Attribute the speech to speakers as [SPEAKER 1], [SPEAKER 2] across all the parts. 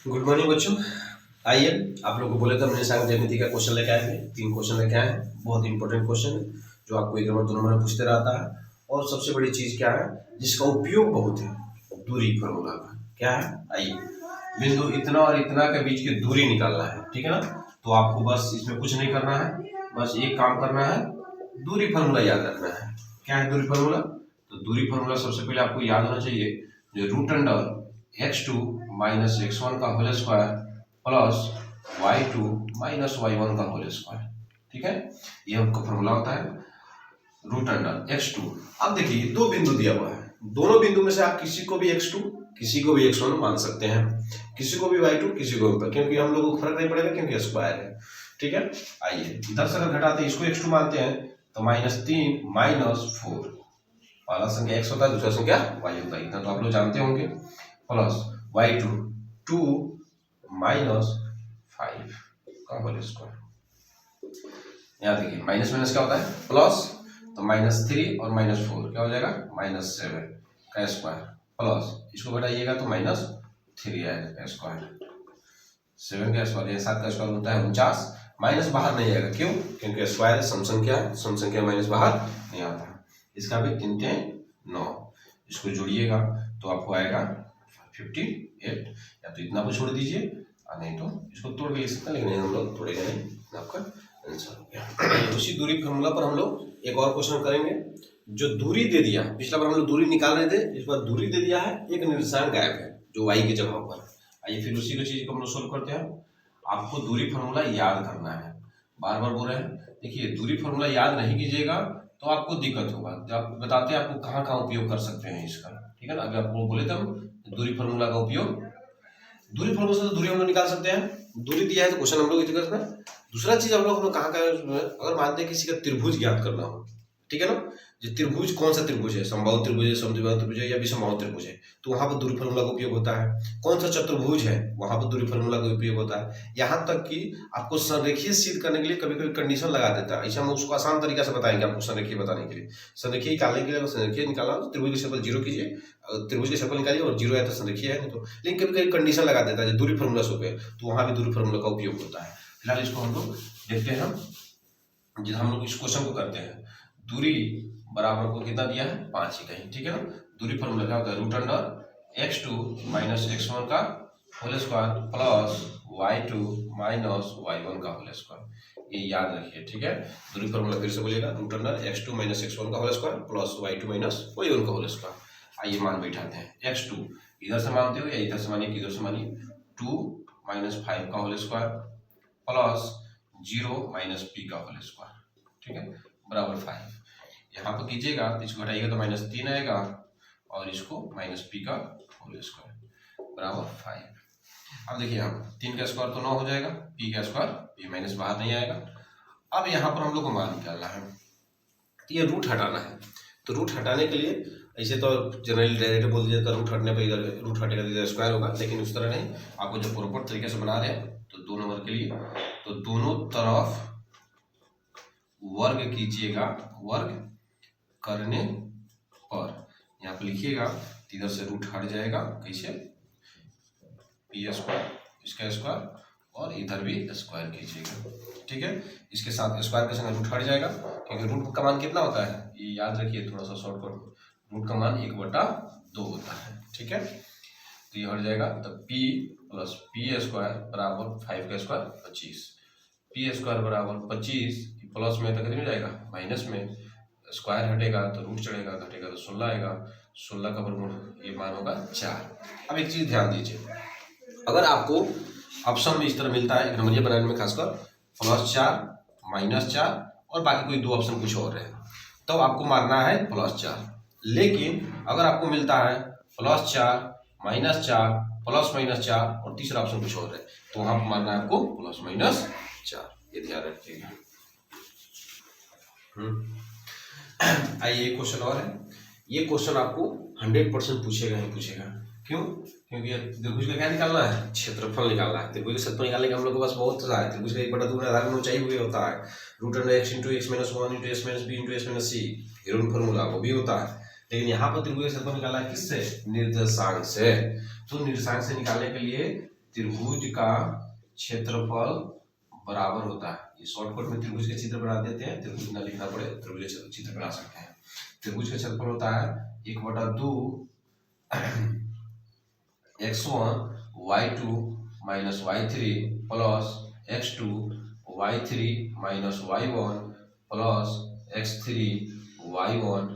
[SPEAKER 1] Good morning बच्चों। आइए, आप लोग को बोले था निर्देशांक ज्यामिति का क्वेश्चन लेके आएंगे। 3 क्वेश्चन लेके आए हैं, बहुत इंपॉर्टेंट क्वेश्चन है जो आपको 1 नंबर 2 नंबर में पूछते रहता है। और सबसे बड़ी चीज क्या है जिसका उपयोग बहुत है, दूरी फॉर्मूला का। क्या है? आइए, बिंदु इतना और इतना के बीच की दूरी निकालना है, ठीक है ना। तो आपको बस इसमें कुछ नहीं करना है, बस एक काम करना है, दूरी फॉर्मूला याद रखना है। क्या है दूरी फॉर्मूला? तो दूरी फॉर्मूला सबसे पहले आपको याद होना चाहिए, जो root under x2 minus x1 का whole square plus y2 minus y1 का होल स्क्वायर। ठीक है, ये आपका फॉर्मूला होता है रूट अंडर x2। अब देखिए, दो बिंदु दिया हुआ है, दोनों बिंदु में से आप किसी को भी x2 किसी को भी x1 मान सकते हैं, किसी को भी y2 किसी को भी, क्योंकि हम लोगों को फर्क नहीं पड़ेगा क्योंकि स्क्वायर है। ठीक है, आइए इधर से अगर घटाते हैं, इसको x2 मानते हैं तो -3 -4, पहला संख्या x होता है, दूसरा संख्या y होता है, इतना तो आप लोग जानते होंगे। प्लस y2 2 माइनस 5 का होल स्क्वायर। यहाँ देखिए माइनस माइनस क्या होता है प्लस, तो -3 और -4 क्या हो जाएगा -7 का स्क्वायर, प्लस इसको घटाइएगा तो -3 आएगा स्क्वायर, 7 का स्क्वायर, 7 का स्क्वायर होता है 49, माइनस बाहर नहीं आएगा, क्यों? क्योंकि स्क्वायर सम संख्या है, सम संख्या माइनस बाहर नहीं आता। इसका भी 3 9, इसको जोड़िएगा तो आपको आएगा 58। या तो इतना को छोड़ दीजिए और नहीं तो इसको तोड़ के लिख सकते हैं, लेकिन हम लोग तोड़ेगा नहीं, आपका आंसर हो गया। उसी दूरी फॉर्मूला पर हम लोग एक और क्वेश्चन करेंगे। जो दूरी दे दिया, पिछला बार हम लोग दूरी निकाल रहे थे, इस बार दूरी दे दिया है, एक निर्देशांक गायब है जो y की जगह पर। आइए फिर उसी को चीज को हम लोग सोल्व करते हैं। आपको दूरी फॉर्मूला याद करना है, बार बार बोल रहे हैं। देखिए, दूरी फॉर्मूला याद नहीं कीजिएगा तो आपको दिक्कत होगा। जब बताते हैं आपको कहाँ कहाँ उपयोग कर सकते हैं इसका, ठीक है ना। अभी आपको बोले थे दूरी फॉर्मूला का उपयोग, दूरी फॉर्मूला से तो दूरी हम लोग निकाल सकते हैं। दूरी दिया है तो क्वेश्चन हम लोग इतना करना है। दूसरा चीज हम लोग कहाँ का, अगर मानते हैं किसी का त्रिभुज ज्ञात करना हो, ठीक है ना, जो त्रिभुज कौन सा त्रिभुज है, समबाहु त्रिभुज है, समद्विबाहु त्रिभुज है या विषमबाहु त्रिभुज है, तो वहां पर दूरी फॉर्मूला का उपयोग होता है। कौन सा चतुर्भुज है, वहां पर दूरी फॉर्मूला का उपयोग होता है। यहाँ तक कि आपको संरेखीय सिद्ध करने के लिए कभी कभी कंडीशन लगा देता है। ऐसे हम उसको आसान तरीका से बताएंगे आपको संरेखीय बताने के लिए। संरेखीय निकालने के लिए, अगर संरेखीय निकालना तो त्रिभुज के क्षेत्रफल 0 कीजिए, त्रिभुज के क्षेत्रफल निकालिए और 0 है तो संरेखीय है, नहीं तो। लेकिन कभी कभी कंडीशन लगा देता है दूरी फॉर्मूला से पे, तो वहां भी दूरी फॉर्मूला का उपयोग होता है। फिलहाल इसको हम लोग देखते हैं, हम लोग इस क्वेश्चन को करते हैं। दूरी बराबर को कितना दिया है 5 ही कहीं, ठीक है ना। दूरी फॉर्मूला क्या होता है, root under x2 minus x1 का whole square plus y2 minus y1 का होल स्क्वायर। ये याद रखिए, ठीक है। दूरी फॉर्मूला फिर से बोलिएगा, root under x2 minus x1 का whole square plus y2 minus y1 का होल स्क्वायर। आइए मान बैठाते हैं। x2 इधर से मानते हो या इधर से मानिए, किधर से मानिए, 2 माइनस 5 का whole square plus 0 minus p का होल स्क्वायर, ठीक है, बराबर 5। यहाँ पर कीजिएगा तो इसको घटाइएगा तो -3 आएगा और इसको -p का होल स्क्वायर बराबर 5। अब देखिए, हम 3 का स्क्वायर तो 9 हो जाएगा, p का स्क्वायर, p माइनस बाहर नहीं आएगा। अब यहाँ पर हम लोग को मान निकालना है, तो ये रूट हटाना है। तो रूट हटाने के लिए ऐसे तो जनरली डायरेक्ट बोल दिया रूट हटने पर इधर रूट हटेगा तो इधर स्क्वायर होगा, लेकिन उस तरह नहीं। आपको जब प्रॉपर तरीके से बना रहे हैं तो 2 नंबर के लिए, तो दोनों तरफ वर्ग कीजिएगा, वर्ग करने पर यहाँ पर लिखिएगा, इधर से रूट हट जाएगा, कैसे, पी स्क्वायर, इसका स्क्वायर और इधर भी स्क्वायर कीजिएगा, ठीक है। इसके साथ स्क्वायर के संग रूट हट जाएगा, क्योंकि रूट का मान कितना होता है, ये याद रखिए थोड़ा सा शॉर्टकट, रूट का मान 1/2 होता है, ठीक है। तो ये हट जाएगा, तो p प्लस पी स्क्वायर बराबर 5 का स्क्वायर 25, पी स्क्वायर बराबर 25, प्लस में तो कितने में जाएगा माइनस में, स्क्वायर हटेगा तो रूट चढ़ेगा, घटेगा तो 16 आएगा, 16 का वर्गमूल ये मान होगा 4। अब एक चीज ध्यान दीजिए, अगर आपको ऑप्शन में इस तरह मिलता है, एक नंबरिया बनाने में खासकर +4 -4 और बाकी कोई 2 ऑप्शन कुछ और है, तो आपको मारना है +4। लेकिन अगर आपको मिलता है +4 -4 +-4 और तीसरा ऑप्शन कुछ और है, तो वहां पर मारना है आपको +-4। ये ध्यान रखिएगा। आइए एक क्वेश्चन और है। ये क्वेश्चन आपको 100% पूछेगा ही पूछेगा। क्यों? क्योंकि त्रिभुज का क्या निकालना है, क्षेत्रफल निकालना है। त्रिभुज का क्षेत्रफल निकालने का हम लोग के पास बहुत सा है। त्रिभुज का 1/2 आधार में ऊंचाई हुई होता है, root under x × x - 1 × s - b × s - c, Heron formula वो भी होता है। लेकिन यहाँ पर त्रिभुज का क्षेत्रफल निकालना है किससे, निर्देशांक से। तो निर्देशांक से निकालने के लिए त्रिभुज का क्षेत्रफल बराबर होता है। ये शॉर्टकट में त्रिभुज का चित्र बना देते हैं, त्रिभुज ना लिखना पड़े, त्रिभुज का चित्र बना सकते हैं। त्रिभुज का क्षेत्रफल होता है 1/2 x1 y2 minus y3 plus x2 y3 minus y1 plus x3 y1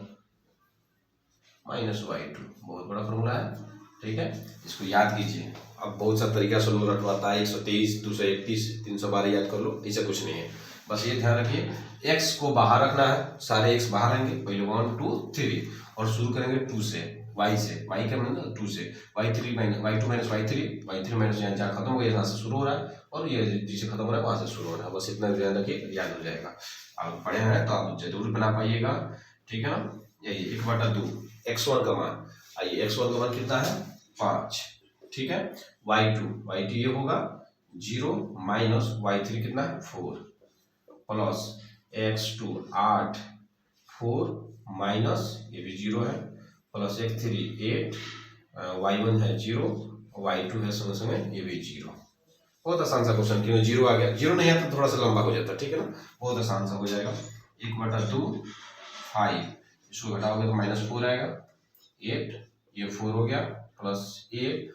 [SPEAKER 1] minus y2। बहुत बड़ा फॉर्मूला है, ठीक है, इसको याद कीजिए। अब बहुत सा तरीका से लोग रटवाता है, 123, 231, 312 याद कर लो, ऐसा कुछ नहीं है। बस ये ध्यान रखिए x को बाहर रखना है, सारे x बाहर आएंगे, पहले 1 2 3 और शुरू करेंगे 2 से, y से, y का मतलब 2 से, y3 minus y2 minus y3 minus जहाँ खत्म हो गया यहाँ से शुरू हो रहा है और ये जिसे खत्म हो रहा है वहाँ से शुरू हो रहा है। बस इतना ध्यान रखिए, याद हो जाएगा। आप पढ़े हैं तो आप जरूर बना पाइएगा, ठीक है ना। यही 1/2 x1 का मान, आइए x1 का मान कितना है 5, ठीक है। y2 ये होगा 0 माइनस y3 कितना है 4 प्लस x2 8 4 माइनस ये भी 0 है प्लस x3 8 y1 है 0 y2 है संगे संगे ये भी 0। बहुत आसान सा क्वेश्चन, क्यों 0 आ गया, 0 नहीं आता तो थोड़ा सा लंबा हो जाता है, ठीक है ना। बहुत आसान सा हो जाएगा। 1/2 5, इसको घटाओगे तो -4 आएगा, 8 ये 4 हो गया प्लस 8,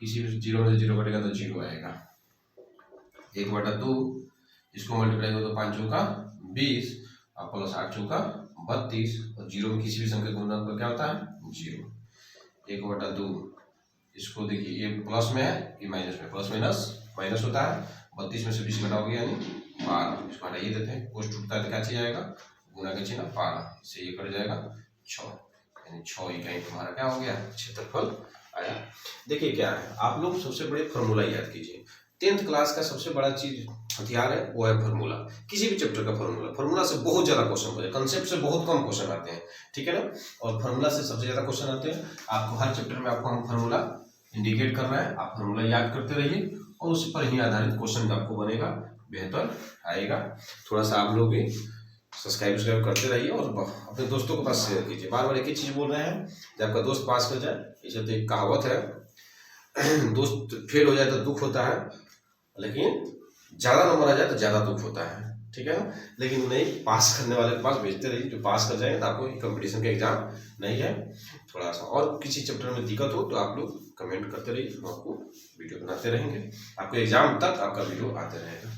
[SPEAKER 1] किसी भी 0 में से 0 कटेगा तो 0 आएगा। 1/2 इसको मल्टीप्लाई करो तो 5 चौका 20 और प्लस 8 चौका 32 और 0 में किसी भी संख्या गुणा तो क्या होता है 0। 1/2 इसको देखिए, ये प्लस में है ये माइनस में, प्लस माइनस होता है, 32 में से 20 घटाओगे यानी 12, इसको हटाइए देते हैं, कोष्ट टूटता है तो क्या चाहिए आएगा गुणा का चिन्ह 12, इससे ये कट जाएगा 6, यानी 6 इकाई तुम्हारा क्या हो गया क्षेत्रफल आया। देखिए क्या है, आप लोग सबसे बड़े फॉर्मूला याद कीजिए। 10th क्लास का सबसे बड़ा चीज हथियार है वो है फॉर्मूला। किसी भी चैप्टर का फॉर्मूला से बहुत ज्यादा क्वेश्चन होते हैं, कंसेप्ट से बहुत कम क्वेश्चन आते हैं, ठीक है ना। और फॉर्मूला से सबसे ज्यादा क्वेश्चन आते हैं। आपको हर चैप्टर में आपको हम फॉर्मूला इंडिकेट कर रहे हैं, आप फॉर्मूला याद करते रहिए और उस पर ही आधारित क्वेश्चन आपको बनेगा, बेहतर आएगा। थोड़ा सा आप लोग भी सब्सक्राइब करते रहिए और अपने दोस्तों के पास शेयर कीजिए। बार बार एक ही चीज बोल रहे हैं, जब आपका दोस्त पास कर जाए, इसे तो एक कहावत है, दोस्त फेल हो जाए तो दुख होता है, लेकिन ज्यादा नंबर आ जाए तो ज्यादा दुख होता है, ठीक है ना। लेकिन नहीं, पास करने वाले के पास भेजते रहिए, जो पास कर जाएंगे तो आपको कंपटीशन का एग्जाम नहीं है। थोड़ा सा और किसी चैप्टर में दिक्कत हो तो आप लोग कमेंट करते रहिए, हम आपको वीडियो बनाते रहेंगे, आपको एग्जाम तक आपका वीडियो आते रहेगा।